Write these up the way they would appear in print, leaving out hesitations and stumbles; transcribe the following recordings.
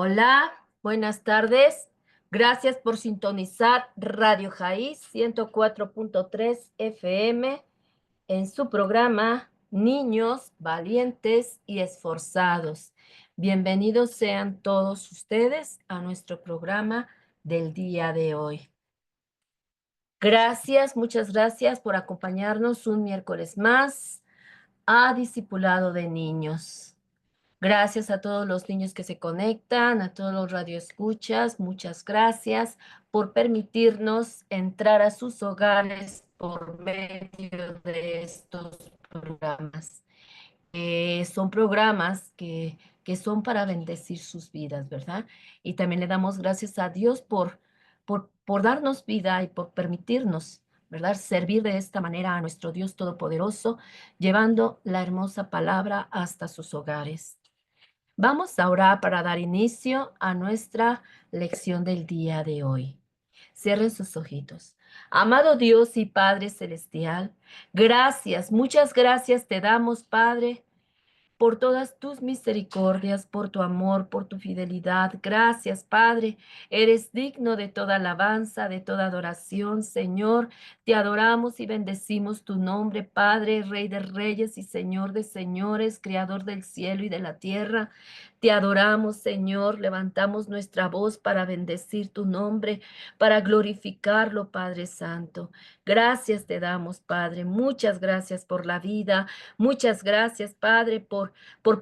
Hola, buenas tardes. Gracias por sintonizar Radio Jaís 104.3 FM en su programa Niños Valientes y Esforzados. Bienvenidos sean todos ustedes a nuestro programa del día de hoy. Gracias, muchas gracias por acompañarnos un miércoles más a Discipulado de Niños. Gracias a todos los niños que se conectan, a todos los radioescuchas, muchas gracias por permitirnos entrar a sus hogares por medio de estos programas. Son programas que son para bendecir sus vidas, ¿verdad? Y también le damos gracias a Dios por darnos vida y por permitirnos, ¿verdad? Servir de esta manera a nuestro Dios Todopoderoso, llevando la hermosa palabra hasta sus hogares. Vamos a orar para dar inicio a nuestra lección del día de hoy. Cierren sus ojitos. Amado Dios y Padre Celestial, gracias, muchas gracias te damos, Padre, por todas tus misericordias, por tu amor, por tu fidelidad. Gracias, Padre. Eres digno de toda alabanza, de toda adoración, Señor. Te adoramos y bendecimos tu nombre, Padre, Rey de reyes y Señor de señores, Creador del cielo y de la tierra. Te adoramos, Señor. Levantamos nuestra voz para bendecir tu nombre, para glorificarlo, Padre Santo. Gracias te damos, Padre. Muchas gracias por la vida. Muchas gracias, Padre, por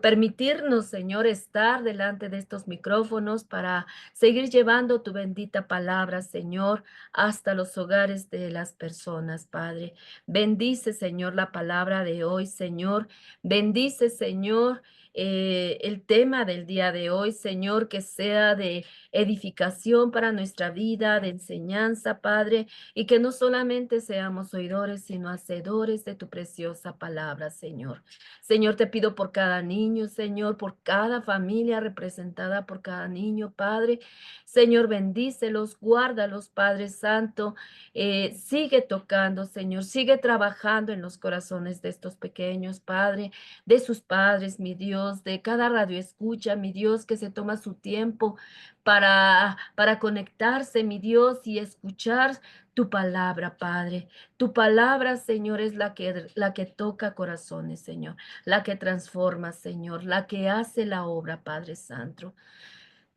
permitirnos, Señor, estar delante de estos micrófonos para seguir llevando tu bendita palabra, Señor, hasta los hogares de las personas, Padre. Bendice, Señor, la palabra de hoy, Señor. Bendice, Señor, el tema del día de hoy, Señor, que sea de edificación para nuestra vida, de enseñanza, Padre, y que no solamente seamos oidores, sino hacedores de tu preciosa palabra, Señor. Señor, te pido por cada niño, Señor, por cada familia representada por cada niño, Padre. Señor, bendícelos, guárdalos, Padre Santo. Sigue tocando, Señor, sigue trabajando en los corazones de estos pequeños, Padre, de sus padres, mi Dios, de cada radio escucha, mi Dios, que se toma su tiempo para conectarse, mi Dios, y escuchar tu palabra, Padre. Tu palabra, Señor, es la que toca corazones, Señor, la que transforma, Señor, la que hace la obra, Padre Santo.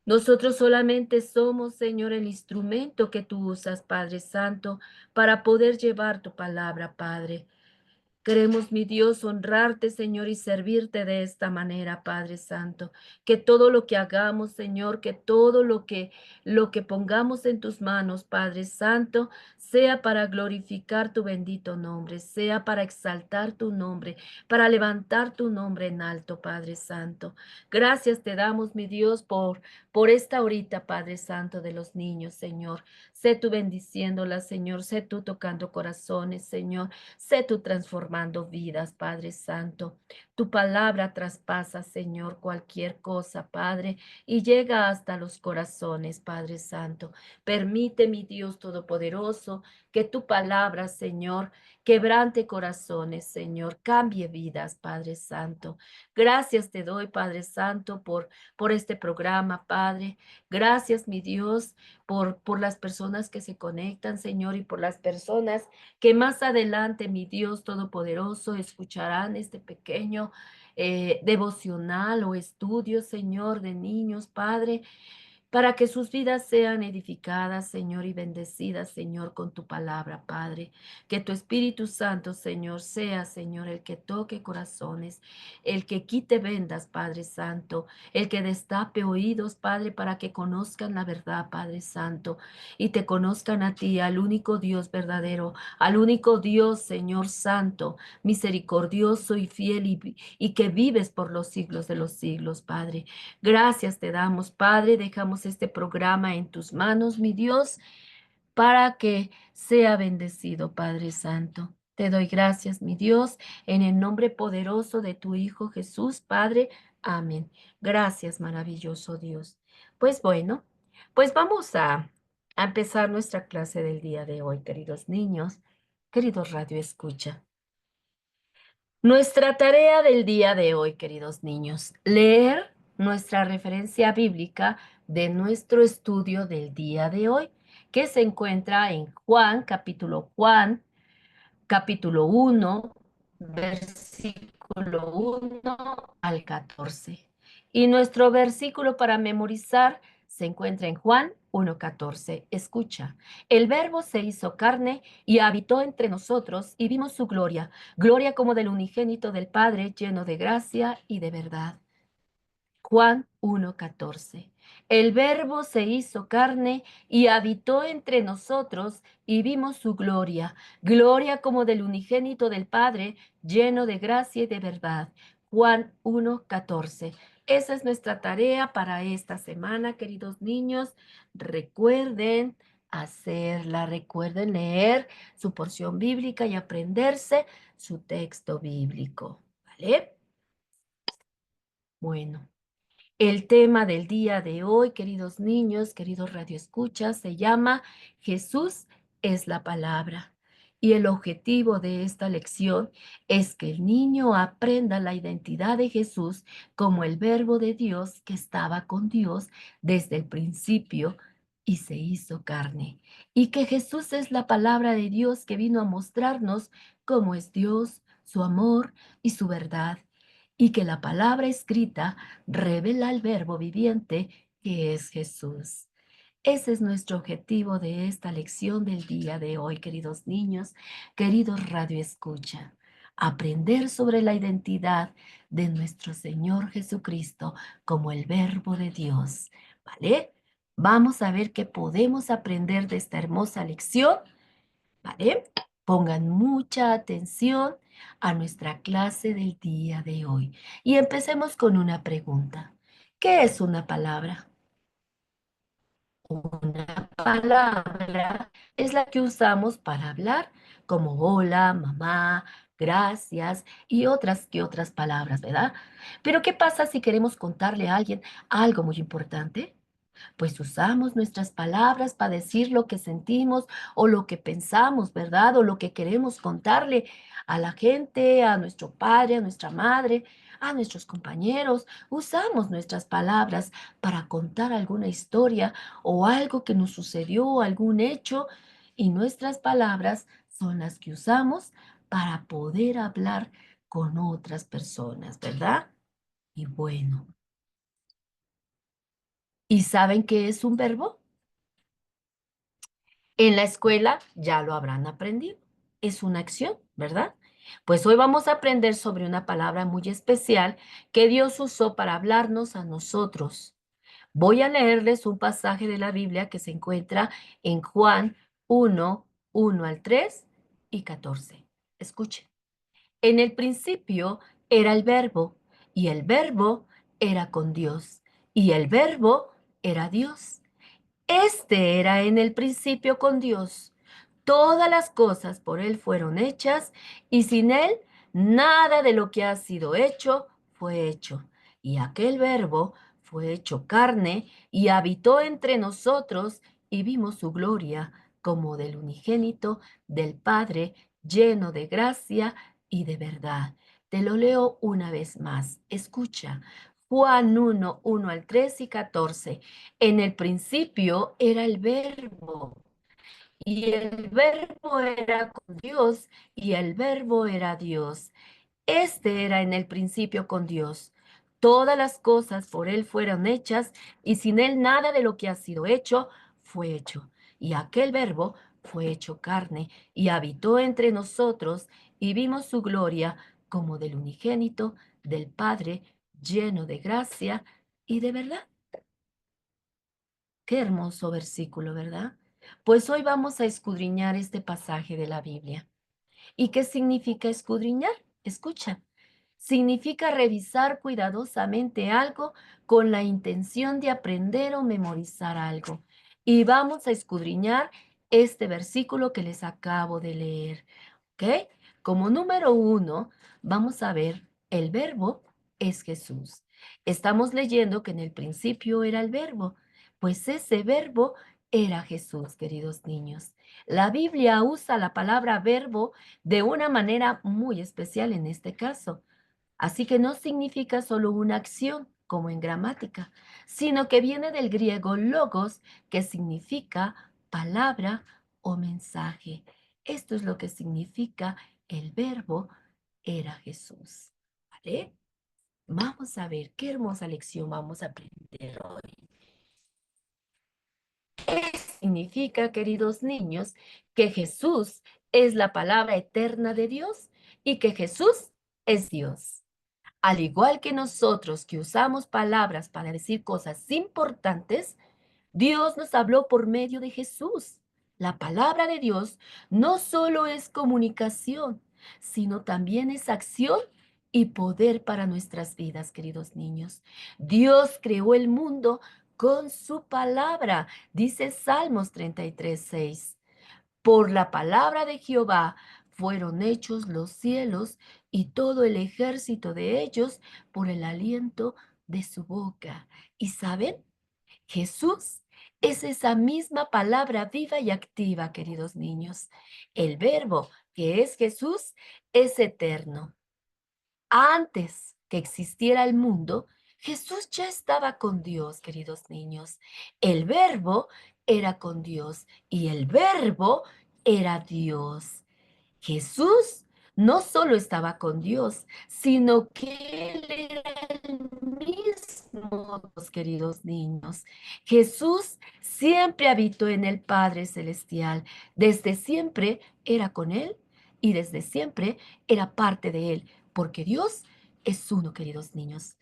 Nosotros solamente somos, Señor, el instrumento que tú usas, Padre Santo, para poder llevar tu palabra, Padre. Queremos, mi Dios, honrarte, Señor, y servirte de esta manera, Padre Santo. Que todo lo que hagamos, Señor, que todo lo que pongamos en tus manos, Padre Santo, sea para glorificar tu bendito nombre, sea para exaltar tu nombre, para levantar tu nombre en alto, Padre Santo. Gracias te damos, mi Dios, por esta horita, Padre Santo, de los niños, Señor. Sé tú bendiciéndolas, Señor. Sé tú tocando corazones, Señor. Sé tú transformando vidas, Padre Santo. Tu palabra traspasa, Señor, cualquier cosa, Padre, y llega hasta los corazones, Padre Santo. Permite, mi Dios Todopoderoso, que tu palabra, Señor, quebrante corazones, Señor, cambie vidas, Padre Santo. Gracias te doy, Padre Santo, por este programa, Padre. Gracias, mi Dios, por las personas que se conectan, Señor, y por las personas que más adelante, mi Dios Todopoderoso, escucharán este pequeño devocional o estudio, Señor, de niños, Padre, para que sus vidas sean edificadas, Señor, y bendecidas, Señor, con tu palabra, Padre. Que tu Espíritu Santo, Señor, sea, Señor, el que toque corazones, el que quite vendas, Padre Santo, el que destape oídos, Padre, para que conozcan la verdad, Padre Santo, y te conozcan a ti, al único Dios verdadero, al único Dios, Señor Santo, misericordioso y fiel y que vives por los siglos de los siglos, Padre. Gracias te damos, Padre. Dejamos este programa en tus manos, mi Dios, para que sea bendecido, Padre Santo. Te doy gracias, mi Dios, en el nombre poderoso de tu Hijo Jesús, Padre. Amén. Gracias, maravilloso Dios. Pues bueno, pues vamos a empezar nuestra clase del día de hoy, queridos niños, queridos Radio Escucha. Nuestra tarea del día de hoy, queridos niños, leer nuestra referencia bíblica de nuestro estudio del día de hoy, que se encuentra en Juan, capítulo 1, versículo 1 al 14. Y nuestro versículo para memorizar se encuentra en Juan 1:14. Escucha, el Verbo se hizo carne y habitó entre nosotros y vimos su gloria, gloria como del unigénito del Padre, lleno de gracia y de verdad. Juan 1:14. El Verbo se hizo carne y habitó entre nosotros y vimos su gloria, gloria como del unigénito del Padre, lleno de gracia y de verdad. Juan 1:14. Esa es nuestra tarea para esta semana, queridos niños. Recuerden hacerla, recuerden leer su porción bíblica y aprenderse su texto bíblico. ¿Vale? Bueno. El tema del día de hoy, queridos niños, queridos radioescuchas, se llama Jesús es la palabra. Y el objetivo de esta lección es que el niño aprenda la identidad de Jesús como el verbo de Dios que estaba con Dios desde el principio y se hizo carne. Y que Jesús es la palabra de Dios que vino a mostrarnos cómo es Dios, su amor y su verdad. Y que la palabra escrita revela el verbo viviente que es Jesús. Ese es nuestro objetivo de esta lección del día de hoy, queridos niños, queridos radioescucha. Aprender sobre la identidad de nuestro Señor Jesucristo como el verbo de Dios. ¿Vale? Vamos a ver qué podemos aprender de esta hermosa lección. ¿Vale? Pongan mucha atención a nuestra clase del día de hoy. Y empecemos con una pregunta. ¿Qué es una palabra? Una palabra es la que usamos para hablar, como hola, mamá, gracias y otras palabras, ¿verdad? Pero ¿qué pasa si queremos contarle a alguien algo muy importante? Pues usamos nuestras palabras para decir lo que sentimos o lo que pensamos, ¿verdad? O lo que queremos contarle a la gente, a nuestro padre, a nuestra madre, a nuestros compañeros. Usamos nuestras palabras para contar alguna historia o algo que nos sucedió, algún hecho, y nuestras palabras son las que usamos para poder hablar con otras personas, ¿verdad? Y bueno, ¿y saben qué es un verbo? En la escuela ya lo habrán aprendido. Es una acción, ¿verdad? Pues hoy vamos a aprender sobre una palabra muy especial que Dios usó para hablarnos a nosotros. Voy a leerles un pasaje de la Biblia que se encuentra en Juan 1:1 al 3 y 14. Escuchen. En el principio era el verbo, y el verbo era con Dios, y el verbo era Dios. Este era en el principio con Dios. Todas las cosas por Él fueron hechas y sin Él nada de lo que ha sido hecho fue hecho. Y aquel verbo fue hecho carne y habitó entre nosotros y vimos su gloria como del unigénito del Padre, lleno de gracia y de verdad. Te lo leo una vez más. Escucha. Juan 1:1 al 3 y 14. En el principio era el verbo y el verbo era con Dios y el verbo era Dios. Este era en el principio con Dios. Todas las cosas por Él fueron hechas y sin Él nada de lo que ha sido hecho fue hecho. Y aquel verbo fue hecho carne y habitó entre nosotros y vimos su gloria como del unigénito del Padre, lleno de gracia y de verdad. Qué hermoso versículo, ¿verdad? Pues hoy vamos a escudriñar este pasaje de la Biblia. ¿Y qué significa escudriñar? Escucha. Significa revisar cuidadosamente algo con la intención de aprender o memorizar algo. Y vamos a escudriñar este versículo que les acabo de leer. ¿Ok? Como número 1, vamos a ver el verbo es Jesús. Estamos leyendo que en el principio era el verbo, pues ese verbo era Jesús, queridos niños. La Biblia usa la palabra verbo de una manera muy especial en este caso. Así que no significa solo una acción, como en gramática, sino que viene del griego logos, que significa palabra o mensaje. Esto es lo que significa el verbo era Jesús. ¿Vale? Vamos a ver qué hermosa lección vamos a aprender hoy. Significa, queridos niños, que Jesús es la palabra eterna de Dios y que Jesús es Dios. Al igual que nosotros que usamos palabras para decir cosas importantes, Dios nos habló por medio de Jesús. La palabra de Dios no solo es comunicación, sino también es acción y poder para nuestras vidas, queridos niños. Dios creó el mundo con su palabra, dice Salmos 33:6. Por la palabra de Jehová fueron hechos los cielos y todo el ejército de ellos por el aliento de su boca. ¿Y saben? Jesús es esa misma palabra viva y activa, queridos niños. El verbo que es Jesús es eterno. Antes que existiera el mundo, Jesús ya estaba con Dios, queridos niños. El verbo era con Dios y el verbo era Dios. Jesús no solo estaba con Dios, sino que Él era el mismo, queridos niños. Jesús siempre habitó en el Padre Celestial. Desde siempre era con Él y desde siempre era parte de Él, porque Dios es uno, queridos niños.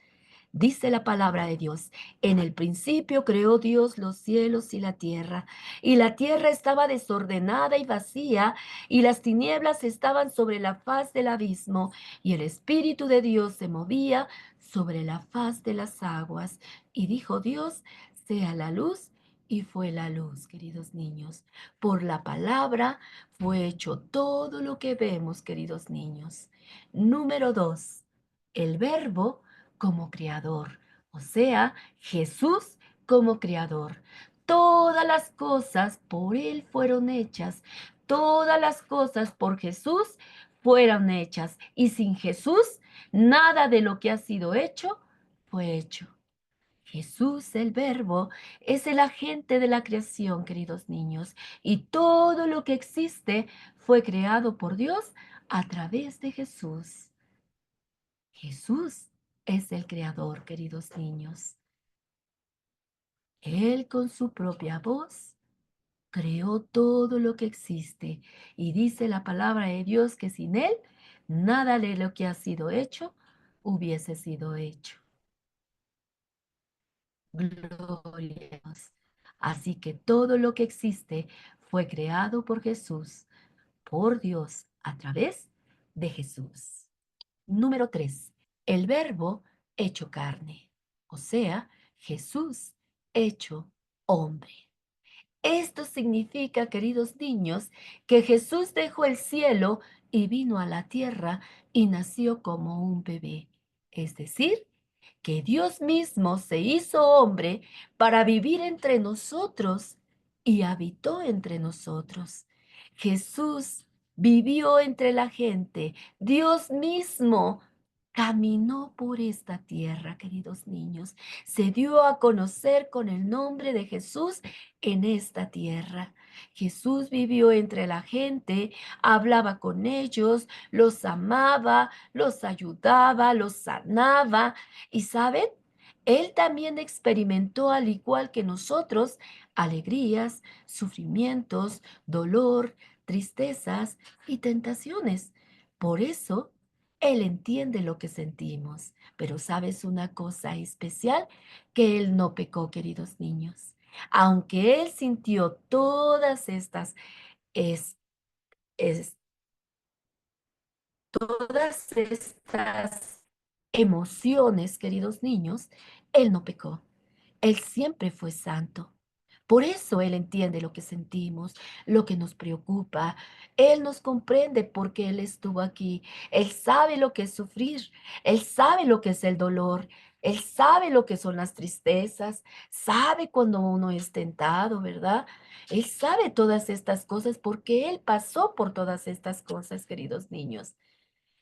Dice la palabra de Dios, en el principio creó Dios los cielos y la tierra estaba desordenada y vacía, y las tinieblas estaban sobre la faz del abismo, y el Espíritu de Dios se movía sobre la faz de las aguas. Y dijo Dios, sea la luz, y fue la luz, queridos niños. Por la palabra fue hecho todo lo que vemos, queridos niños. Número 2, el verbo como creador, o sea, Jesús como creador. Todas las cosas por Él fueron hechas, todas las cosas por Jesús fueron hechas, y sin Jesús nada de lo que ha sido hecho fue hecho. Jesús, el Verbo, es el agente de la creación, queridos niños, y todo lo que existe fue creado por Dios a través de Jesús. Jesús es el creador, queridos niños. Él con su propia voz creó todo lo que existe y dice la palabra de Dios que sin Él nada de lo que ha sido hecho hubiese sido hecho. Gloria a Dios. Así que todo lo que existe fue creado por Jesús, por Dios, a través de Jesús. Número 3, el verbo hecho carne, o sea, Jesús hecho hombre. Esto significa, queridos niños, que Jesús dejó el cielo y vino a la tierra y nació como un bebé. Es decir, que Dios mismo se hizo hombre para vivir entre nosotros y habitó entre nosotros. Jesús vivió entre la gente. Dios mismo caminó por esta tierra, queridos niños. Se dio a conocer con el nombre de Jesús en esta tierra. Jesús vivió entre la gente, hablaba con ellos, los amaba, los ayudaba, los sanaba. Y saben, Él también experimentó, al igual que nosotros, alegrías, sufrimientos, dolor, tristezas y tentaciones. Por eso, Él entiende lo que sentimos. Pero ¿sabes una cosa especial? Que Él no pecó, queridos niños. Aunque Él sintió todas estas, es, es- todas estas emociones, queridos niños, Él no pecó. Él siempre fue santo. Por eso Él entiende lo que sentimos, lo que nos preocupa. Él nos comprende porque Él estuvo aquí. Él sabe lo que es sufrir. Él sabe lo que es el dolor. Él sabe lo que son las tristezas. Sabe cuando uno es tentado, ¿verdad? Él sabe todas estas cosas porque Él pasó por todas estas cosas, queridos niños.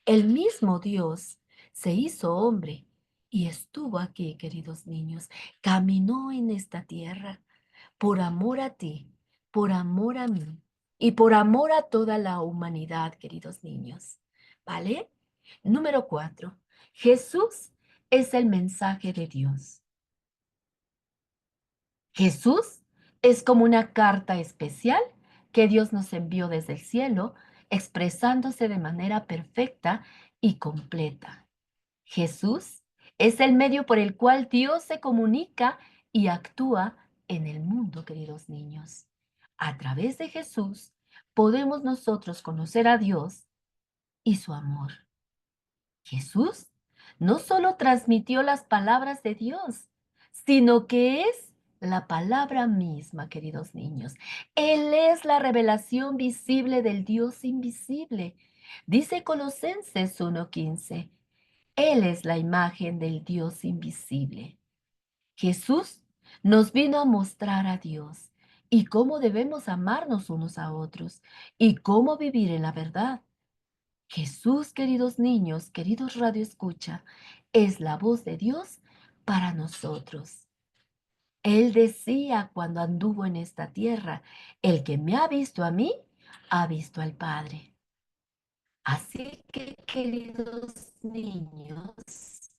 El mismo Dios se hizo hombre y estuvo aquí, queridos niños, caminó en esta tierra por amor a ti, por amor a mí y por amor a toda la humanidad, queridos niños. ¿Vale? Número 4. Jesús es el mensaje de Dios. Jesús es como una carta especial que Dios nos envió desde el cielo, expresándose de manera perfecta y completa. Jesús es el medio por el cual Dios se comunica y actúa en el mundo, queridos niños. A través de Jesús podemos nosotros conocer a Dios y su amor. Jesús no solo transmitió las palabras de Dios, sino que es la palabra misma, queridos niños. Él es la revelación visible del Dios invisible. Dice Colosenses 1:15. Él es la imagen del Dios invisible. Jesús nos vino a mostrar a Dios y cómo debemos amarnos unos a otros y cómo vivir en la verdad. Jesús, queridos niños, queridos Radio Escucha, es la voz de Dios para nosotros. Él decía cuando anduvo en esta tierra, el que me ha visto a mí, ha visto al Padre. Así que, queridos niños,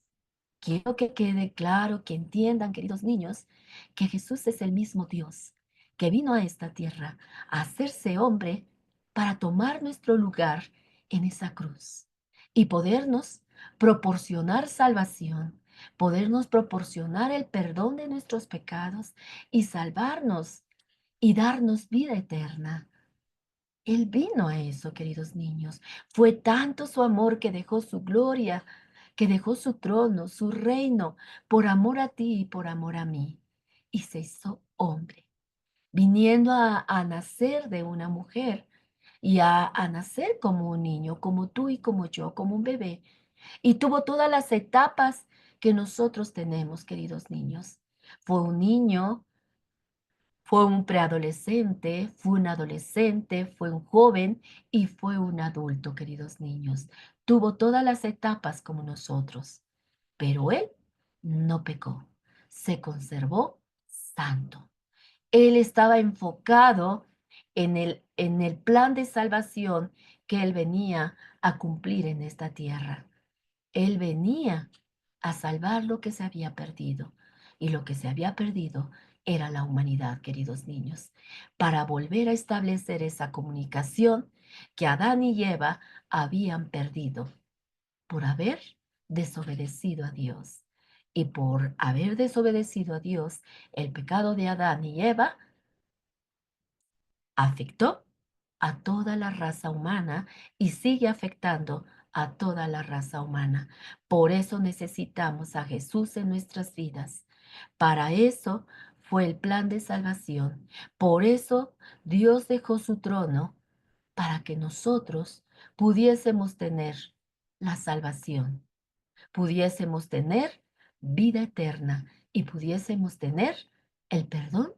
quiero que quede claro, que entiendan, queridos niños, que Jesús es el mismo Dios que vino a esta tierra a hacerse hombre para tomar nuestro lugar en esa cruz y podernos proporcionar salvación, podernos proporcionar el perdón de nuestros pecados y salvarnos y darnos vida eterna. Él vino a eso, queridos niños. Fue tanto su amor que dejó su gloria, que dejó su trono, su reino, por amor a ti y por amor a mí. Y se hizo hombre, viniendo a nacer de una mujer y a nacer como un niño, como tú y como yo, como un bebé. Y tuvo todas las etapas que nosotros tenemos, queridos niños. Fue un niño, fue un preadolescente, fue un adolescente, fue un joven y fue un adulto, queridos niños. Tuvo todas las etapas como nosotros, pero él no pecó, se conservó santo. Él estaba enfocado en el plan de salvación que él venía a cumplir en esta tierra. Él venía a salvar lo que se había perdido. Y lo que se había perdido era la humanidad, queridos niños, para volver a establecer esa comunicación que Adán y Eva habían perdido por haber desobedecido a Dios. Y por haber desobedecido a Dios, el pecado de Adán y Eva afectó a toda la raza humana y sigue afectando a toda la raza humana. Por eso necesitamos a Jesús en nuestras vidas. Para eso fue el plan de salvación. Por eso Dios dejó su trono para que nosotros pudiésemos tener la salvación, pudiésemos tener vida eterna y pudiésemos tener el perdón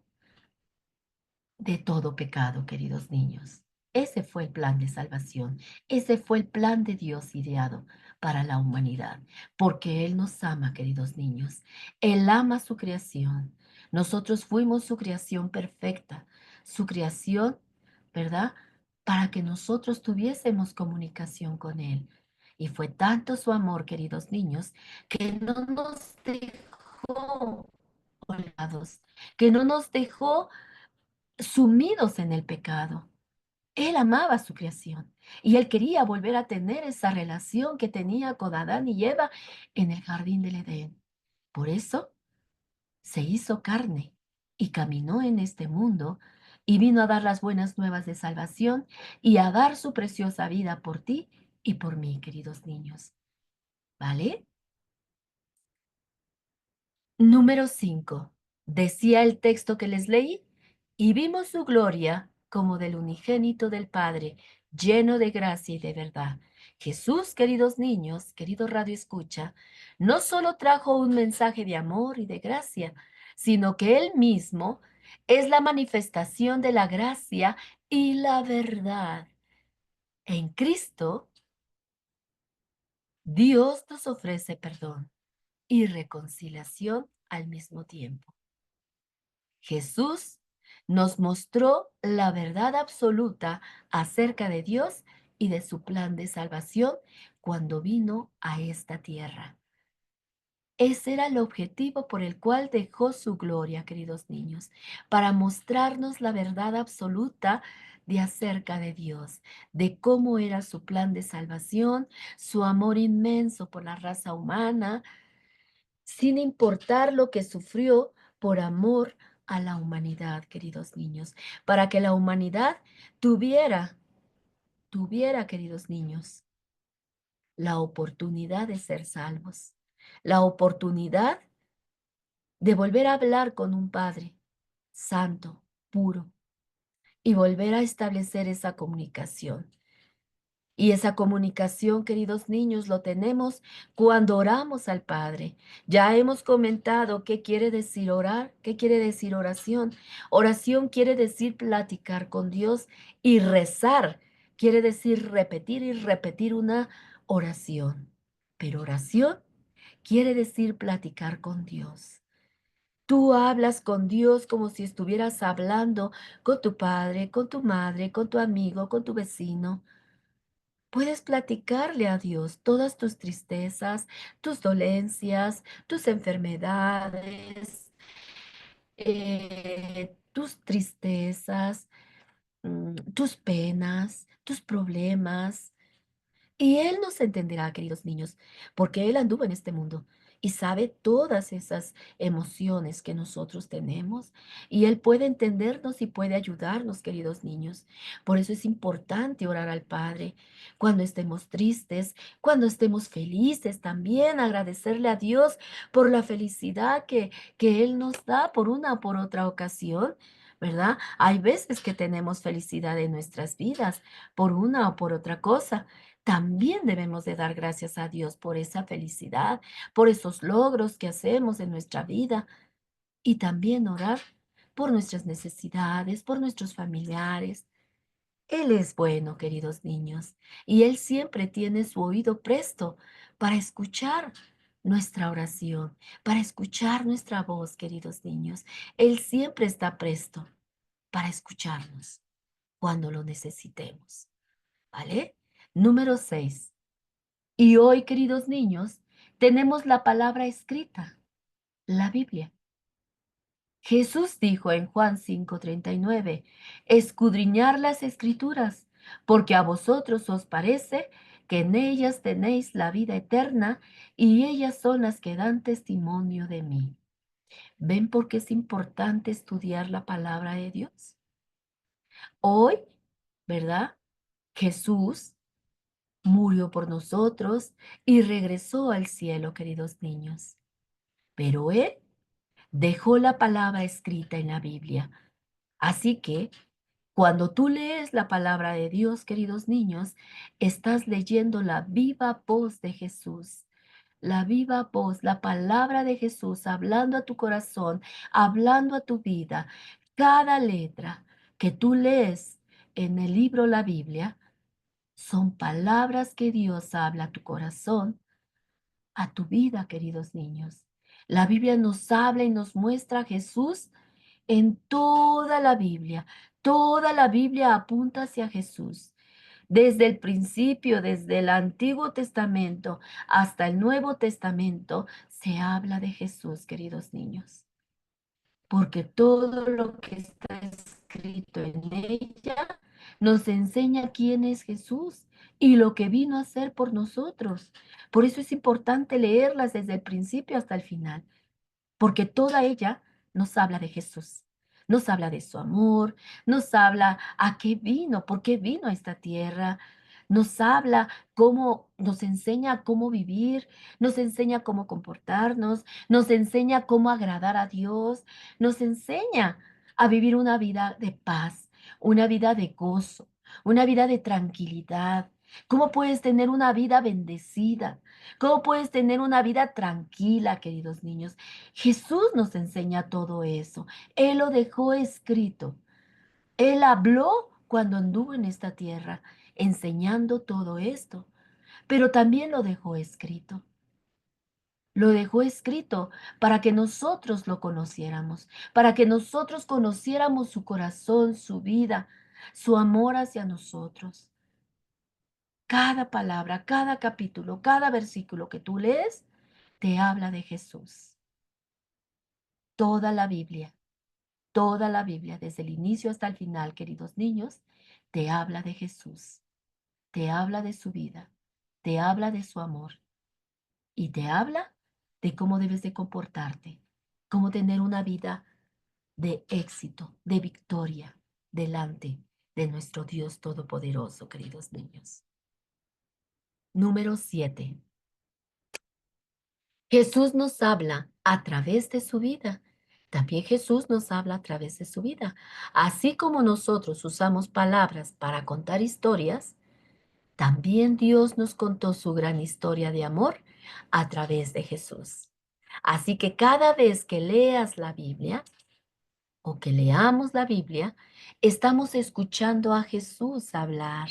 de todo pecado, queridos niños. Ese fue el plan de salvación. Ese fue el plan de Dios ideado para la humanidad, porque Él nos ama, queridos niños. Él ama su creación. Nosotros fuimos su creación perfecta, su creación, ¿verdad? Para que nosotros tuviésemos comunicación con Él. Y fue tanto su amor, queridos niños, que no nos dejó olvidados, que no nos dejó sumidos en el pecado. Él amaba su creación y él quería volver a tener esa relación que tenía con Adán y Eva en el jardín del Edén. Por eso se hizo carne y caminó en este mundo y vino a dar las buenas nuevas de salvación y a dar su preciosa vida por ti y por mí, queridos niños. ¿Vale? Número 5. Decía el texto que les leí, y vimos su gloria como del unigénito del Padre, lleno de gracia y de verdad. Jesús, queridos niños, querido Radio Escucha, no solo trajo un mensaje de amor y de gracia, sino que Él mismo es la manifestación de la gracia y la verdad. En Cristo, Dios nos ofrece perdón. y reconciliación al mismo tiempo. Jesús nos mostró la verdad absoluta acerca de Dios y de su plan de salvación cuando vino a esta tierra. Ese era el objetivo por el cual dejó su gloria, queridos niños, para mostrarnos la verdad absoluta de acerca de Dios, de cómo era su plan de salvación, su amor inmenso por la raza humana, sin importar lo que sufrió por amor a la humanidad, queridos niños, para que la humanidad tuviera, queridos niños, la oportunidad de ser salvos, la oportunidad de volver a hablar con un Padre santo, puro, y volver a establecer esa comunicación. Y esa comunicación, queridos niños, lo tenemos cuando oramos al Padre. Ya hemos comentado qué quiere decir orar, qué quiere decir oración. Oración quiere decir platicar con Dios y rezar quiere decir repetir y repetir una oración. Pero oración quiere decir platicar con Dios. Tú hablas con Dios como si estuvieras hablando con tu padre, con tu madre, con tu amigo, con tu vecino. Puedes platicarle a Dios todas tus tristezas, tus dolencias, tus enfermedades, tus tristezas, tus penas, tus problemas. Y Él nos entenderá, queridos niños, porque Él anduvo en este mundo y sabe todas esas emociones que nosotros tenemos. Y Él puede entendernos y puede ayudarnos, queridos niños. Por eso es importante orar al Padre cuando estemos tristes, cuando estemos felices también, agradecerle a Dios por la felicidad que Él nos da por una o por otra ocasión. ¿Verdad? Hay veces que tenemos felicidad en nuestras vidas por una o por otra cosa. También debemos de dar gracias a Dios por esa felicidad, por esos logros que hacemos en nuestra vida y también orar por nuestras necesidades, por nuestros familiares. Él es bueno, queridos niños, y Él siempre tiene su oído presto para escuchar nuestra oración, para escuchar nuestra voz, queridos niños. Él siempre está presto para escucharnos cuando lo necesitemos, ¿vale? Número 6. Y hoy, queridos niños, tenemos la palabra escrita, la Biblia. Jesús dijo en Juan 5:39, escudriñar las escrituras, porque a vosotros os parece que en ellas tenéis la vida eterna y ellas son las que dan testimonio de mí. ¿Ven por qué es importante estudiar la palabra de Dios? Hoy, ¿verdad? Jesús murió por nosotros y regresó al cielo, queridos niños. Pero Él dejó la palabra escrita en la Biblia. Así que cuando tú lees la palabra de Dios, queridos niños, estás leyendo la viva voz de Jesús. La viva voz, la palabra de Jesús hablando a tu corazón, hablando a tu vida. Cada letra que tú lees en el libro La Biblia son palabras que Dios habla a tu corazón, a tu vida, queridos niños. La Biblia nos habla y nos muestra a Jesús en toda la Biblia. Toda la Biblia apunta hacia Jesús. Desde el principio, desde el Antiguo Testamento hasta el Nuevo Testamento, se habla de Jesús, queridos niños. Porque todo lo que está escrito en ella nos enseña quién es Jesús y lo que vino a hacer por nosotros. Por eso es importante leerlas desde el principio hasta el final, porque toda ella nos habla de Jesús, nos habla de su amor, nos habla a qué vino, por qué vino a esta tierra, nos habla cómo, nos enseña cómo vivir, nos enseña cómo comportarnos, nos enseña cómo agradar a Dios, nos enseña a vivir una vida de paz, una vida de gozo, una vida de tranquilidad. ¿Cómo puedes tener una vida bendecida? ¿Cómo puedes tener una vida tranquila, queridos niños? Jesús nos enseña todo eso. Él lo dejó escrito. Él habló cuando anduvo en esta tierra, enseñando todo esto, pero también lo dejó escrito. Lo dejó escrito para que nosotros lo conociéramos, para que nosotros conociéramos su corazón, su vida, su amor hacia nosotros. Cada palabra, cada capítulo, cada versículo que tú lees, te habla de Jesús. Toda la Biblia, toda la Biblia, desde el inicio hasta el final, queridos niños, te habla de Jesús, te habla de su vida, te habla de su amor y te habla de cómo debes de comportarte, cómo tener una vida de éxito, de victoria delante de nuestro Dios Todopoderoso, queridos niños. Número 7. Jesús nos habla a través de su vida. También Jesús nos habla a través de su vida. Así como nosotros usamos palabras para contar historias, también Dios nos contó su gran historia de amor a través de Jesús. Así que cada vez que leas la Biblia o que leamos la Biblia, estamos escuchando a Jesús hablar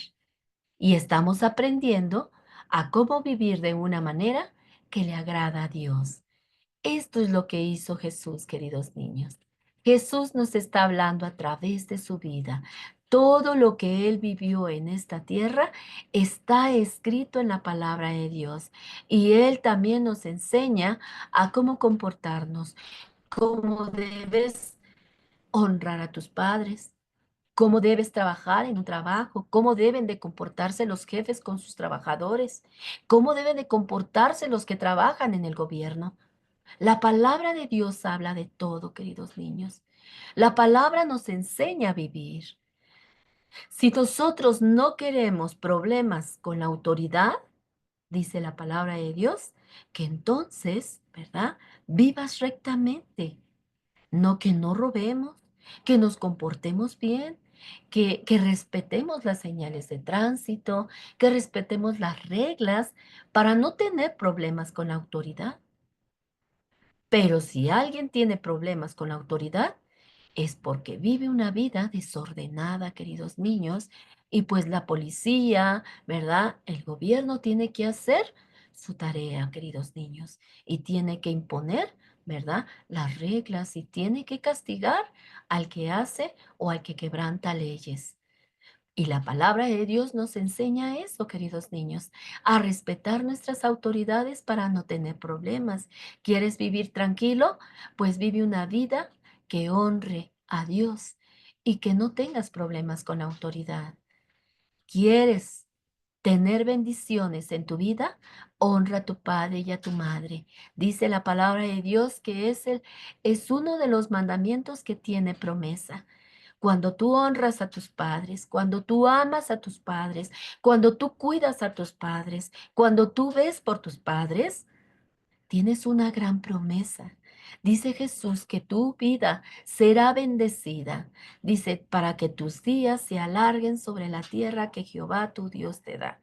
y estamos aprendiendo a cómo vivir de una manera que le agrada a Dios. Esto es lo que hizo Jesús, queridos niños. Jesús nos está hablando a través de su vida. Todo lo que él vivió en esta tierra está escrito en la palabra de Dios. Y él también nos enseña a cómo comportarnos, cómo debes honrar a tus padres, cómo debes trabajar en un trabajo, cómo deben de comportarse los jefes con sus trabajadores, cómo deben de comportarse los que trabajan en el gobierno. La palabra de Dios habla de todo, queridos niños. La palabra nos enseña a vivir. Si nosotros no queremos problemas con la autoridad, dice la palabra de Dios, que entonces, ¿verdad? Vivas rectamente. No que no robemos, que nos comportemos bien, que respetemos las señales de tránsito, que respetemos las reglas para no tener problemas con la autoridad. Pero si alguien tiene problemas con la autoridad, es porque vive una vida desordenada, queridos niños, y pues la policía, ¿verdad? El gobierno tiene que hacer su tarea, queridos niños, y tiene que imponer, ¿verdad? Las reglas y tiene que castigar al que hace o al que quebranta leyes. Y la palabra de Dios nos enseña eso, queridos niños, a respetar nuestras autoridades para no tener problemas. ¿Quieres vivir tranquilo? Pues vive una vida que honre a Dios y que no tengas problemas con la autoridad. ¿Quieres tener bendiciones en tu vida? Honra a tu padre y a tu madre. Dice la palabra de Dios que es uno de los mandamientos que tiene promesa. Cuando tú honras a tus padres, cuando tú amas a tus padres, cuando tú cuidas a tus padres, cuando tú ves por tus padres, tienes una gran promesa. Dice Jesús que tu vida será bendecida. Dice, para que tus días se alarguen sobre la tierra que Jehová tu Dios te da.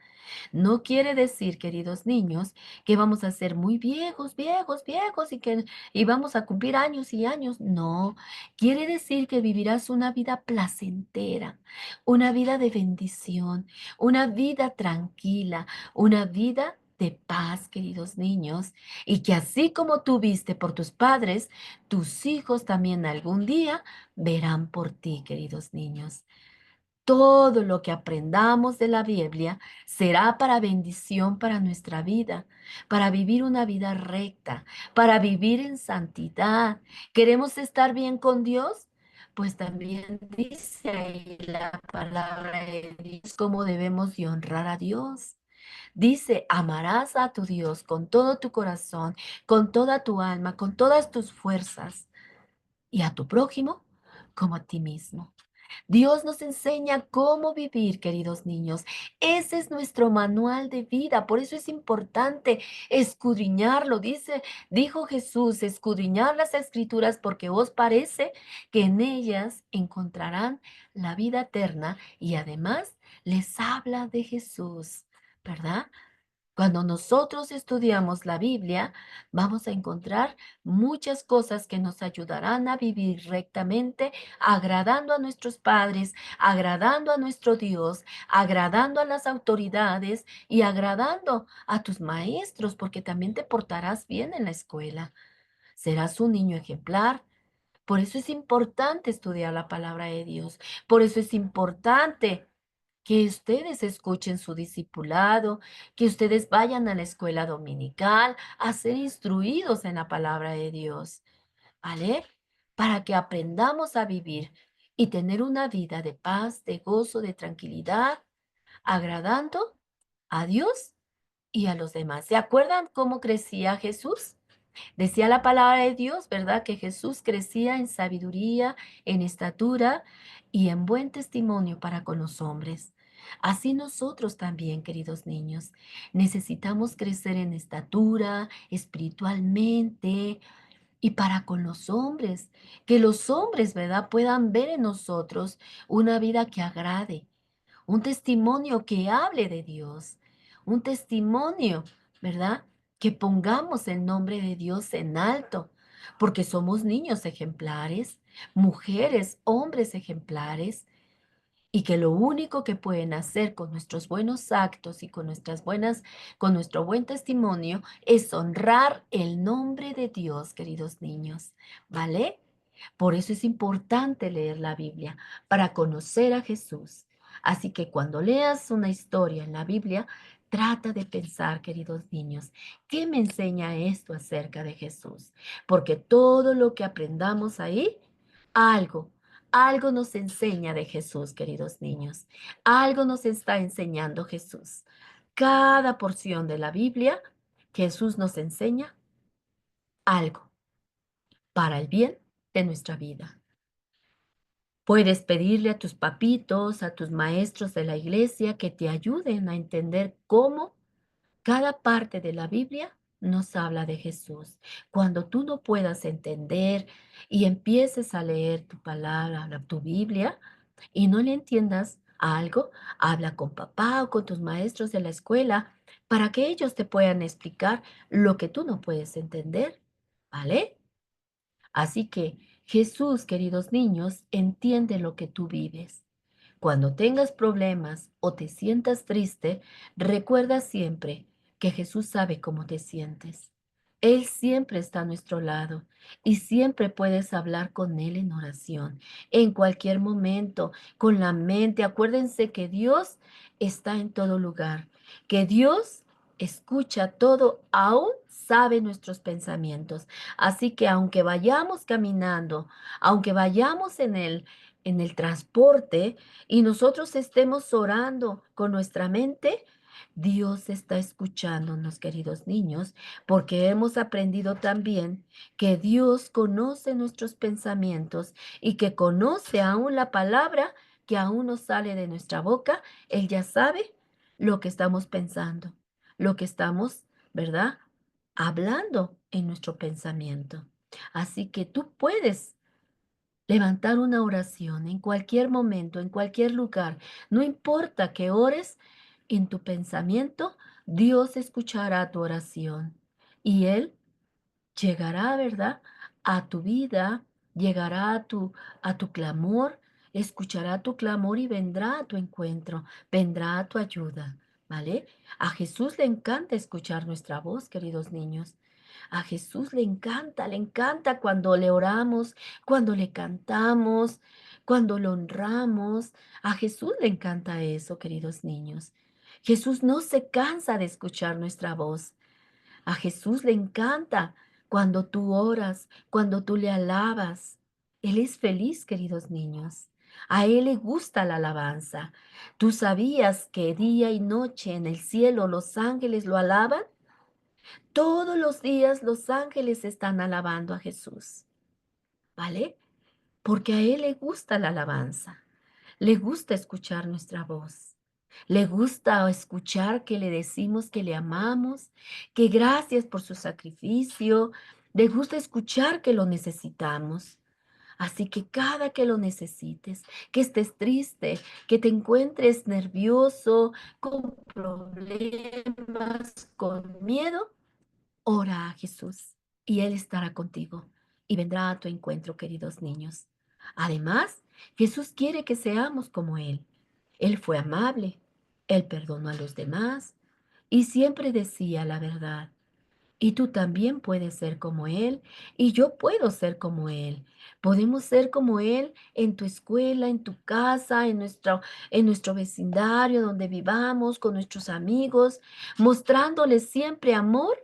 No quiere decir, queridos niños, que vamos a ser muy viejos, viejos, viejos y vamos a cumplir años y años. No, quiere decir que vivirás una vida placentera, una vida de bendición, una vida tranquila, una vida de paz, queridos niños, y que así como tú viste por tus padres, tus hijos también algún día verán por ti, queridos niños. Todo lo que aprendamos de la Biblia será para bendición para nuestra vida, para vivir una vida recta, para vivir en santidad. ¿Queremos estar bien con Dios? Pues también dice ahí la palabra de Dios cómo debemos de honrar a Dios. Dice, amarás a tu Dios con todo tu corazón, con toda tu alma, con todas tus fuerzas y a tu prójimo como a ti mismo. Dios nos enseña cómo vivir, queridos niños. Ese es nuestro manual de vida. Por eso es importante escudriñarlo. Dijo Jesús, escudriñar las escrituras porque os parece que en ellas encontrarán la vida eterna y además les habla de Jesús, ¿verdad? Cuando nosotros estudiamos la Biblia, vamos a encontrar muchas cosas que nos ayudarán a vivir rectamente, agradando a nuestros padres, agradando a nuestro Dios, agradando a las autoridades y agradando a tus maestros, porque también te portarás bien en la escuela. Serás un niño ejemplar. Por eso es importante estudiar la palabra de Dios. Por eso es importante que ustedes escuchen su discipulado, que ustedes vayan a la escuela dominical a ser instruidos en la palabra de Dios, ¿vale? Para que aprendamos a vivir y tener una vida de paz, de gozo, de tranquilidad, agradando a Dios y a los demás. ¿Se acuerdan cómo crecía Jesús? Decía la palabra de Dios, ¿verdad? Que Jesús crecía en sabiduría, en estatura y en buen testimonio para con los hombres. Así nosotros también, queridos niños, necesitamos crecer en estatura, espiritualmente y para con los hombres. Que los hombres, ¿verdad? Puedan ver en nosotros una vida que agrade, un testimonio que hable de Dios, un testimonio, ¿verdad? Que pongamos el nombre de Dios en alto, porque somos niños ejemplares, mujeres, hombres ejemplares, y que lo único que pueden hacer con nuestros buenos actos y con nuestro buen testimonio es honrar el nombre de Dios, queridos niños, ¿vale? Por eso es importante leer la Biblia, para conocer a Jesús. Así que cuando leas una historia en la Biblia, trata de pensar, queridos niños, ¿qué me enseña esto acerca de Jesús? Porque todo lo que aprendamos ahí, algo, algo nos enseña de Jesús, queridos niños. Algo nos está enseñando Jesús. Cada porción de la Biblia, Jesús nos enseña algo para el bien de nuestra vida. Puedes pedirle a tus papitos, a tus maestros de la iglesia que te ayuden a entender cómo cada parte de la Biblia nos habla de Jesús. Cuando tú no puedas entender y empieces a leer tu palabra, tu Biblia, y no le entiendas algo, habla con papá o con tus maestros de la escuela para que ellos te puedan explicar lo que tú no puedes entender, ¿vale? Así que Jesús, queridos niños, entiende lo que tú vives. Cuando tengas problemas o te sientas triste, recuerda siempre que Jesús sabe cómo te sientes. Él siempre está a nuestro lado y siempre puedes hablar con Él en oración, en cualquier momento, con la mente. Acuérdense que Dios está en todo lugar, que Dios escucha todo, aún sabe nuestros pensamientos. Así que aunque vayamos caminando, aunque vayamos en el transporte, y nosotros estemos orando con nuestra mente, Dios está escuchándonos, queridos niños, porque hemos aprendido también que Dios conoce nuestros pensamientos y que conoce aún la palabra que aún no sale de nuestra boca. Él ya sabe lo que estamos pensando, lo que estamos, ¿verdad? Hablando en nuestro pensamiento. Así que tú puedes levantar una oración en cualquier momento, en cualquier lugar. No importa que ores en tu pensamiento, Dios escuchará tu oración y Él llegará, ¿verdad? A tu vida, llegará a tu clamor, escuchará tu clamor y vendrá a tu encuentro, vendrá a tu ayuda, ¿vale? A Jesús le encanta escuchar nuestra voz, queridos niños. A Jesús le encanta cuando le oramos, cuando le cantamos, cuando lo honramos. A Jesús le encanta eso, queridos niños. Jesús no se cansa de escuchar nuestra voz. A Jesús le encanta cuando tú oras, cuando tú le alabas. Él es feliz, queridos niños. A Él le gusta la alabanza. ¿Tú sabías que día y noche en el cielo los ángeles lo alaban? Todos los días los ángeles están alabando a Jesús, ¿vale? Porque a Él le gusta la alabanza, le gusta escuchar nuestra voz, le gusta escuchar que le decimos que le amamos, que gracias por su sacrificio, le gusta escuchar que lo necesitamos. Así que cada que lo necesites, que estés triste, que te encuentres nervioso, con problemas, con miedo, ora a Jesús y Él estará contigo y vendrá a tu encuentro, queridos niños. Además, Jesús quiere que seamos como Él. Él fue amable, Él perdonó a los demás y siempre decía la verdad. Y tú también puedes ser como Él y yo puedo ser como Él. Podemos ser como Él en tu escuela, en tu casa, en nuestro vecindario, donde vivamos, con nuestros amigos, mostrándoles siempre amor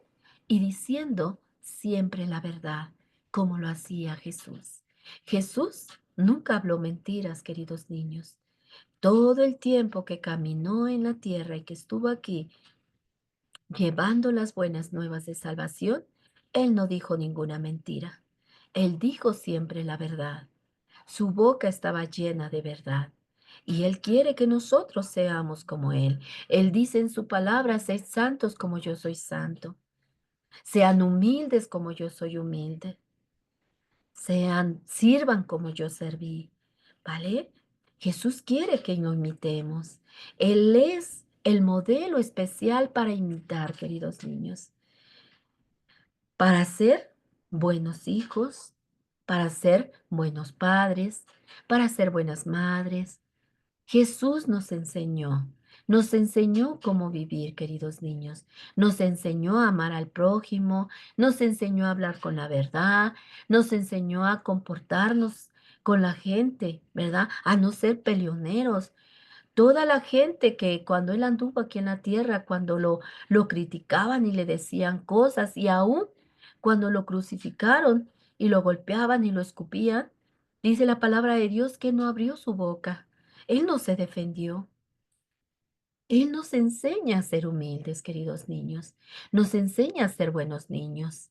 y diciendo siempre la verdad, como lo hacía Jesús. Jesús nunca habló mentiras, queridos niños. Todo el tiempo que caminó en la tierra y que estuvo aquí, llevando las buenas nuevas de salvación, Él no dijo ninguna mentira. Él dijo siempre la verdad. Su boca estaba llena de verdad. Y Él quiere que nosotros seamos como Él. Él dice en su palabra, sed santos como yo soy santo. Sean humildes como yo soy humilde. Sirvan como yo serví. ¿Vale? Jesús quiere que lo imitemos. Él es el modelo especial para imitar, queridos niños, para ser buenos hijos, para ser buenos padres, para ser buenas madres. Jesús nos enseñó cómo vivir, queridos niños. Nos enseñó a amar al prójimo, nos enseñó a hablar con la verdad, nos enseñó a comportarnos con la gente, ¿verdad? A no ser peleoneros. Toda la gente que cuando él anduvo aquí en la tierra, cuando lo criticaban y le decían cosas, y aún cuando lo crucificaron y lo golpeaban y lo escupían, dice la palabra de Dios que no abrió su boca. Él no se defendió. Él nos enseña a ser humildes, queridos niños. Nos enseña a ser buenos niños,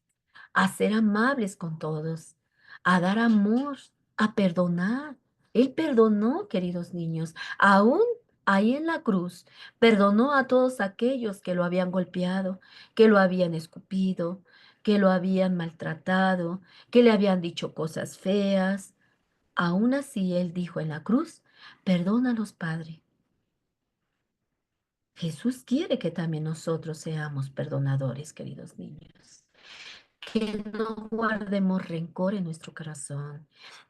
a ser amables con todos, a dar amor, a perdonar. Él perdonó, queridos niños, aún ahí en la cruz, perdonó a todos aquellos que lo habían golpeado, que lo habían escupido, que lo habían maltratado, que le habían dicho cosas feas. Aún así, él dijo en la cruz, perdónalos, Padre. Jesús quiere que también nosotros seamos perdonadores, queridos niños. Que no guardemos rencor en nuestro corazón,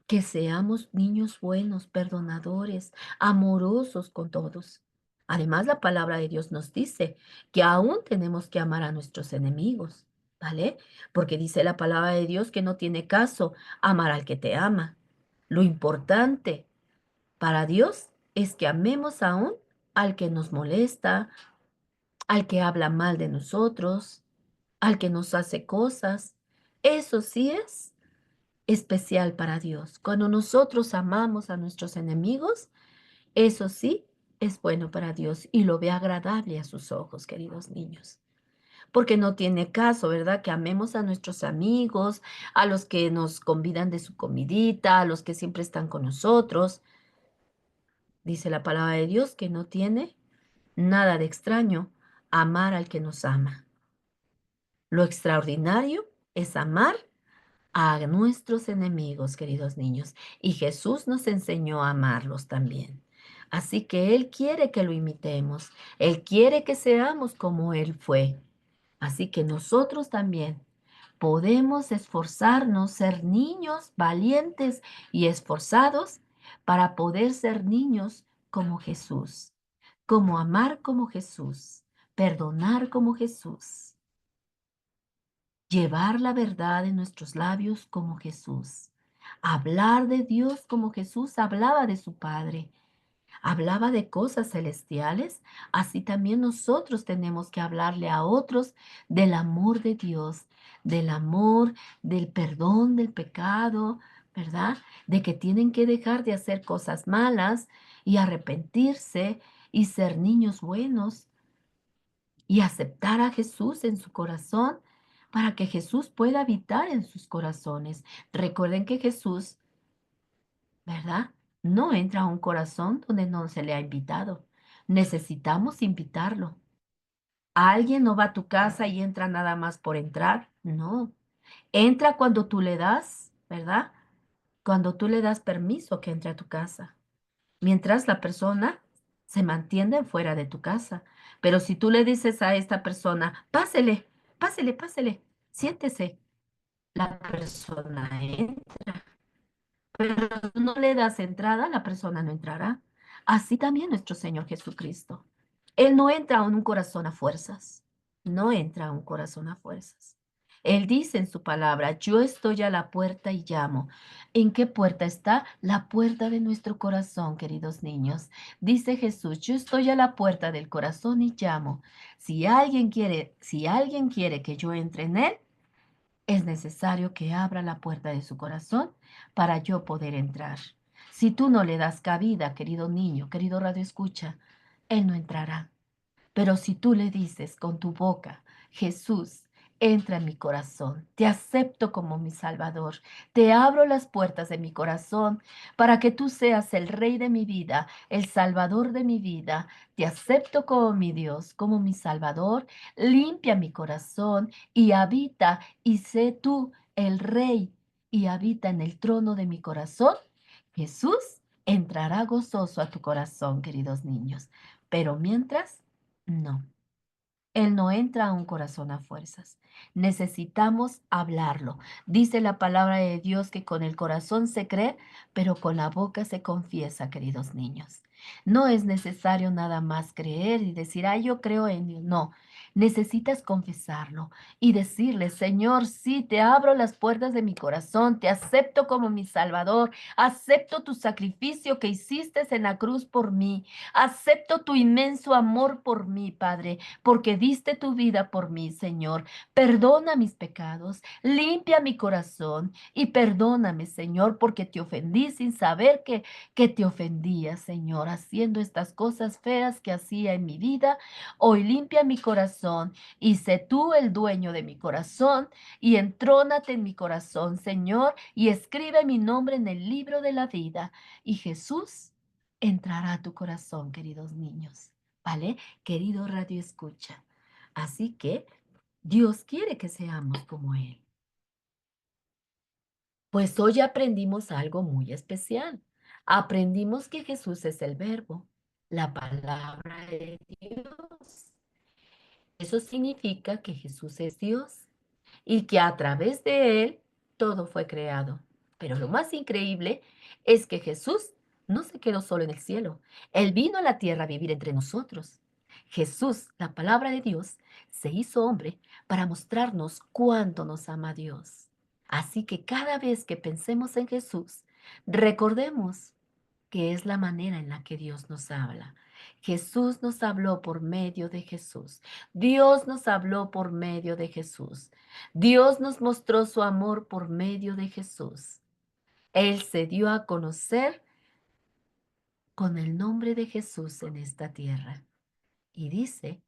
que seamos niños buenos, perdonadores, amorosos con todos. Además, la palabra de Dios nos dice que aún tenemos que amar a nuestros enemigos, ¿vale? Porque dice la palabra de Dios que no tiene caso amar al que te ama. Lo importante para Dios es que amemos aún al que nos molesta, al que habla mal de nosotros, al que nos hace cosas. Eso sí es especial para Dios. Cuando nosotros amamos a nuestros enemigos, eso sí es bueno para Dios y lo ve agradable a sus ojos, queridos niños. Porque no tiene caso, ¿verdad? Que amemos a nuestros amigos, a los que nos convidan de su comidita, a los que siempre están con nosotros. Dice la palabra de Dios que no tiene nada de extraño amar al que nos ama. Lo extraordinario es amar a nuestros enemigos, queridos niños, y Jesús nos enseñó a amarlos también. Así que Él quiere que lo imitemos, Él quiere que seamos como Él fue. Así que nosotros también podemos esforzarnos, ser niños valientes y esforzados para poder ser niños como Jesús, como amar como Jesús, perdonar como Jesús. Llevar la verdad en nuestros labios como Jesús. Hablar de Dios como Jesús hablaba de su Padre. Hablaba de cosas celestiales. Así también nosotros tenemos que hablarle a otros del amor de Dios, del amor, del perdón del pecado, ¿verdad? De que tienen que dejar de hacer cosas malas y arrepentirse y ser niños buenos y aceptar a Jesús en su corazón para que Jesús pueda habitar en sus corazones. Recuerden que Jesús, ¿verdad? No entra a un corazón donde no se le ha invitado. Necesitamos invitarlo. Alguien no va a tu casa y entra nada más por entrar. No. Entra cuando tú le das, ¿verdad? cuando tú le das permiso que entre a tu casa, mientras la persona se mantiene fuera de tu casa. Pero si tú le dices a esta persona, pásele, pásele, pásele, siéntese, la persona entra. Pero tú no le das entrada, la persona no entrará. Así también nuestro Señor Jesucristo. Él no entra en un corazón a fuerzas. No entra a un corazón a fuerzas. Él dice en su palabra, yo estoy a la puerta y llamo. ¿En qué puerta está? La puerta de nuestro corazón, queridos niños. Dice Jesús, yo estoy a la puerta del corazón y llamo. Si alguien quiere que yo entre en él, es necesario que abra la puerta de su corazón para yo poder entrar. Si tú no le das cabida, querido niño, querido radio escucha, él no entrará. Pero si tú le dices con tu boca, Jesús, entra en mi corazón, te acepto como mi Salvador, te abro las puertas de mi corazón para que tú seas el Rey de mi vida, el Salvador de mi vida, te acepto como mi Dios, como mi Salvador, limpia mi corazón y habita y sé tú el Rey y habita en el trono de mi corazón. Jesús entrará gozoso a tu corazón, queridos niños. Pero mientras, no. Él no entra a un corazón a fuerzas. Necesitamos hablarlo. Dice la palabra de Dios que con el corazón se cree, pero con la boca se confiesa, queridos niños. No es necesario nada más creer y decir, ay, yo creo en Dios. No, necesitas confesarlo y decirle, Señor, sí, te abro las puertas de mi corazón, te acepto como mi Salvador, acepto tu sacrificio que hiciste en la cruz por mí, acepto tu inmenso amor por mí, Padre, porque diste tu vida por mí, Señor. Perdona mis pecados, limpia mi corazón y perdóname, Señor, porque te ofendí sin saber que te ofendía, Señor, haciendo estas cosas feas que hacía en mi vida. Hoy limpia mi corazón y sé tú el dueño de mi corazón y entrónate en mi corazón, Señor, y escribe mi nombre en el libro de la vida. Y Jesús entrará a tu corazón, queridos niños. ¿Vale? Querido Radio Escucha. Así que Dios quiere que seamos como Él. Pues hoy aprendimos algo muy especial. Aprendimos que Jesús es el Verbo, la palabra de Dios. Eso significa que Jesús es Dios y que a través de Él todo fue creado. Pero lo más increíble es que Jesús no se quedó solo en el cielo. Él vino a la tierra a vivir entre nosotros. Jesús, la palabra de Dios, se hizo hombre para mostrarnos cuánto nos ama Dios. Así que cada vez que pensemos en Jesús, recordemos que es la manera en la que Dios nos habla. Jesús nos habló por medio de Jesús. Dios nos habló por medio de Jesús. Dios nos mostró su amor por medio de Jesús. Él se dio a conocer con el nombre de Jesús en esta tierra. Y dice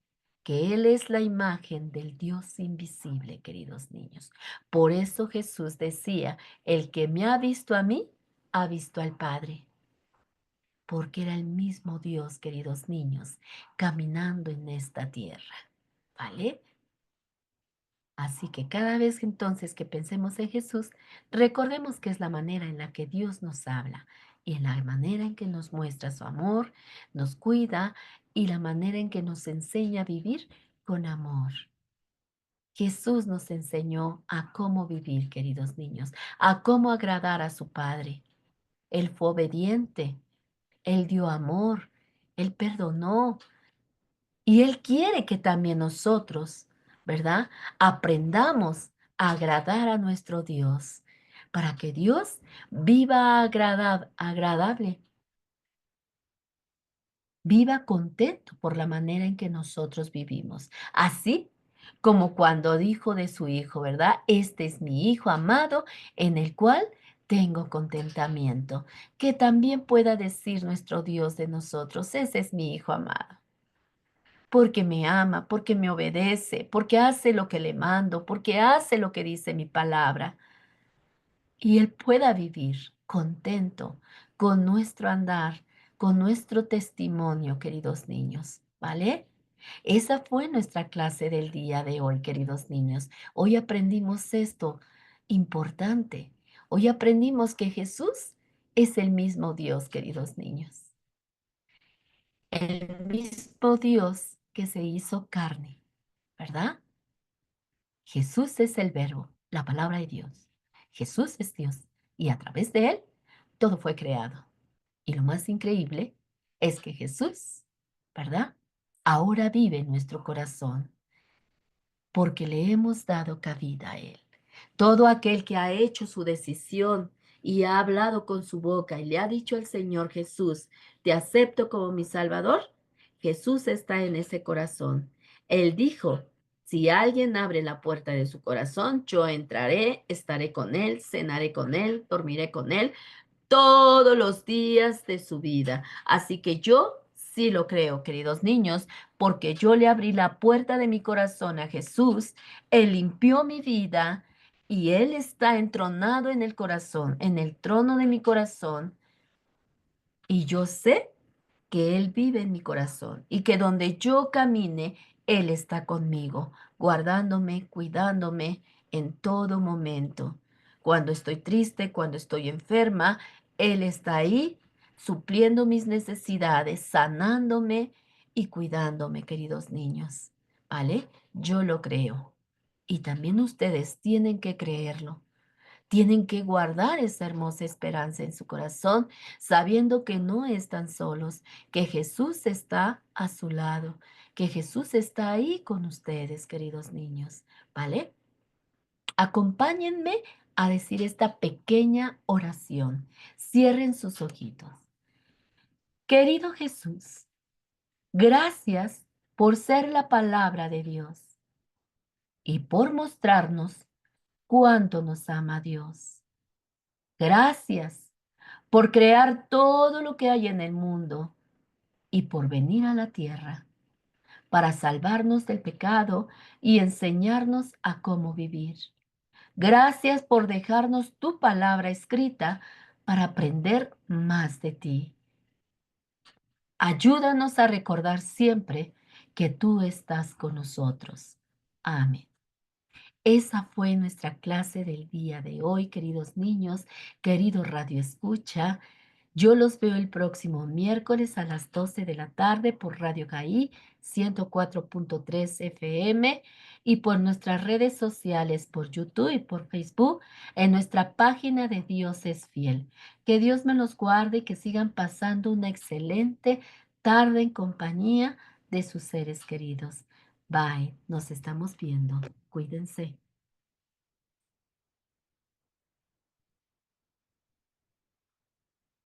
que Él es la imagen del Dios invisible, queridos niños. Por eso Jesús decía, el que me ha visto a mí, ha visto al Padre. Porque era el mismo Dios, queridos niños, caminando en esta tierra. ¿Vale? Así que cada vez entonces que pensemos en Jesús, recordemos que es la manera en la que Dios nos habla y en la manera en que nos muestra su amor, nos cuida y la manera en que nos enseña a vivir con amor. Jesús nos enseñó a cómo vivir, queridos niños, a cómo agradar a su Padre. Él fue obediente, Él dio amor, Él perdonó, y Él quiere que también nosotros, ¿verdad? Aprendamos a agradar a nuestro Dios, para que Dios viva agradable, viva contento por la manera en que nosotros vivimos. Así como cuando dijo de su Hijo, ¿verdad? Este es mi Hijo amado en el cual tengo contentamiento. Que también pueda decir nuestro Dios de nosotros, ese es mi Hijo amado. Porque me ama, porque me obedece, porque hace lo que le mando, porque hace lo que dice mi palabra. Y Él pueda vivir contento con nuestro andar, con nuestro testimonio, queridos niños, ¿vale? Esa fue nuestra clase del día de hoy, queridos niños. Hoy aprendimos esto importante. Hoy aprendimos que Jesús es el mismo Dios, queridos niños. El mismo Dios que se hizo carne, ¿verdad? Jesús es el verbo, la palabra de Dios. Jesús es Dios y a través de él todo fue creado. Y lo más increíble es que Jesús, ¿verdad? Ahora vive en nuestro corazón porque le hemos dado cabida a Él. Todo aquel que ha hecho su decisión y ha hablado con su boca y le ha dicho al Señor Jesús, te acepto como mi Salvador, Jesús está en ese corazón. Él dijo, si alguien abre la puerta de su corazón, yo entraré, estaré con él, cenaré con él, dormiré con él todos los días de su vida. Así que yo sí lo creo, queridos niños, porque yo le abrí la puerta de mi corazón a Jesús, Él limpió mi vida y Él está entronado en el corazón, en el trono de mi corazón. Y yo sé que Él vive en mi corazón y que donde yo camine, Él está conmigo, guardándome, cuidándome en todo momento. Cuando estoy triste, cuando estoy enferma, Él está ahí supliendo mis necesidades, sanándome y cuidándome, queridos niños. ¿Vale? Yo lo creo. Y también ustedes tienen que creerlo. Tienen que guardar esa hermosa esperanza en su corazón, sabiendo que no están solos, que Jesús está a su lado, que Jesús está ahí con ustedes, queridos niños, ¿vale? Acompáñenme a decir esta pequeña oración. Cierren sus ojitos. Querido Jesús, gracias por ser la palabra de Dios y por mostrarnos cuánto nos ama Dios. Gracias por crear todo lo que hay en el mundo y por venir a la tierra para salvarnos del pecado y enseñarnos a cómo vivir. Gracias por dejarnos tu palabra escrita para aprender más de ti. Ayúdanos a recordar siempre que tú estás con nosotros. Amén. Esa fue nuestra clase del día de hoy, queridos niños, queridos Radio Escucha. Yo los veo el próximo miércoles a las 12 de la tarde por Radio Caí 104.3 FM y por nuestras redes sociales, por YouTube y por Facebook, en nuestra página de Dios es Fiel. Que Dios me los guarde y que sigan pasando una excelente tarde en compañía de sus seres queridos. Bye, nos estamos viendo. Cuídense.